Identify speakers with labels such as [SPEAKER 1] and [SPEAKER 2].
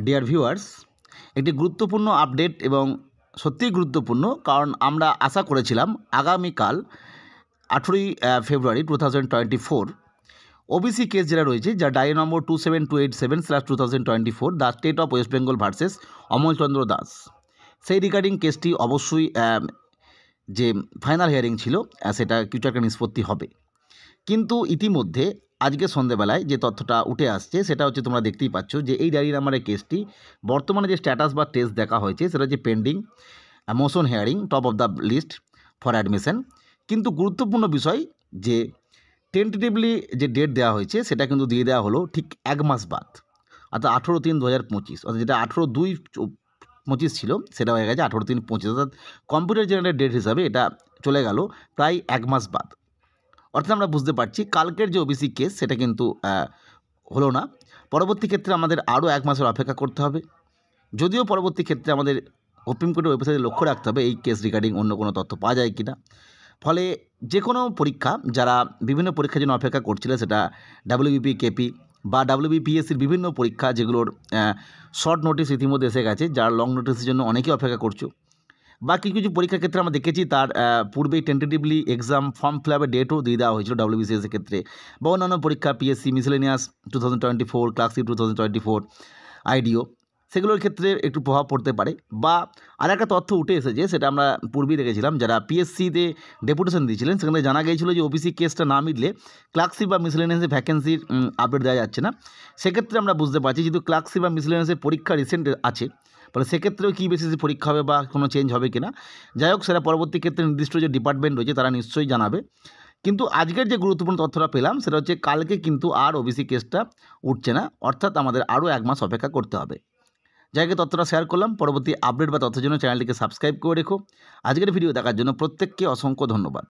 [SPEAKER 1] Dear viewers, একটি গুরুত্বপূর্ণ update এবং সত্যিই গুরুত্বপূর্ণ, কারণ আমরা আশা করেছিলাম আগামীকাল 18ই ফেব্রুয়ারি 2024 ওবিসি কেস যেটা রয়েছে, যা diary number 27287/2024 the state of West Bengal versus Amalchandra Das, সেই রিগার্ডিং কেসটি অবশ্যই যে ফাইনাল হিয়ারিং ছিল সেটা কিছু একটা নিষ্পত্তি হবে। কিন্তু ইতিমধ্যে আজকে সন্ধ্যেবেলায় যে তথ্যটা উঠে আসছে সেটা হচ্ছে, তোমরা দেখতেই পাচ্ছ যে এই ডায়েরি নাম্বারের কেসটি বর্তমানে যে স্ট্যাটাস বা টেস্ট দেখা হয়েছে সেটা হচ্ছে pending motion hearing, top of the list for admission. কিন্তু গুরুত্বপূর্ণ বিষয় যে টেন্টেটিভলি যে ডেট দেওয়া হয়েছে সেটা কিন্তু দিয়ে দেওয়া হলো ঠিক 1 মাস বাদ, অর্থাৎ 18/3/2025, অর্থাৎ যেটা 18/2/25 ছিল সেটা হয়ে গেছে 18/3/25, অর্থাৎ কম্পিউটার জেনারেটেড ডেট হিসাবে এটা চলে গেল প্রায় 1 মাস বাদ। অর্থাৎ আমরা বুঝতে পারছি কালকের যে ওবিসি কেস সেটা কিন্তু হলো না। পরবর্তী ক্ষেত্রে আমাদের আরও 1 মাসের অপেক্ষা করতে হবে। যদিও পরবর্তী ক্ষেত্রে আমাদের সুপ্রিম কোর্টের ওয়েবসাইটে লক্ষ্য রাখতে হবে এই কেস রিগার্ডিং অন্য কোনো তথ্য পাওয়া যায় কি না। ফলে যে কোনো পরীক্ষা, যারা বিভিন্ন পরীক্ষার জন্য অপেক্ষা করছিল, সেটা ডাব্লিউবিপি, কেপি বা ডাব্লিউবিপিএসসির বিভিন্ন পরীক্ষা যেগুলোর শর্ট নোটিশ ইতিমধ্যে এসে গেছে, যারা লং নোটিসের জন্য অনেকেই অপেক্ষা করছো, বা কিছু কিছু পরীক্ষার ক্ষেত্রে আমরা দেখেছি তার পূর্বেই টেন্টেটিভলি এক্সাম ফর্ম ফিল আপের ডেটও দিয়ে দেওয়া হয়েছিল ডাব্লিউবিসিএসের ক্ষেত্রে, বা অন্যান্য পরীক্ষা পিএসসি মিসেলেনিয়াস 2024, ক্লার্কশিপ 2024, আইডিও, সেগুলোর ক্ষেত্রে একটু প্রভাব পড়তে পারে। বা আর একটা তথ্য উঠে এসেছে, সেটা আমরা পূর্বেই দেখেছিলাম, যারা পিএসসিতে ডেপুটেশন দিয়েছিলেন সেখানে জানা গিয়েছিল যে ওবিসি কেসটা না মিললে ক্লার্কশিপ বা মিসেলেনিয়াসে ভ্যাকেন্সির আপডেট দেওয়া যাচ্ছে না। সেক্ষেত্রে আমরা বুঝতে পারছি যেহেতু ক্লার্কশিপ বা মিসেলেনিয়াসের পরীক্ষা রিসেন্ট আছে, ফলে সেক্ষেত্রেও কী বেসিসে পরীক্ষা হবে বা কোনো চেঞ্জ হবে কিনা, যাই হোক সেটা পরবর্তী ক্ষেত্রে নির্দিষ্ট যে ডিপার্টমেন্ট রয়েছে তারা নিশ্চয়ই জানাবে। কিন্তু আজকের যে গুরুত্বপূর্ণ তথ্যটা পেলাম সেটা হচ্ছে কালকে কিন্তু আর ওবিসি কেসটা উঠছে না, অর্থাৎ আমাদের আরও 1 মাস অপেক্ষা করতে হবে। যাইকে তথ্যটা শেয়ার করলাম। পরবর্তী আপডেট বা তথ্যের জন্য চ্যানেলটিকে সাবস্ক্রাইব করে রেখো। আজকের ভিডিও দেখার জন্য প্রত্যেককে অসংখ্য ধন্যবাদ।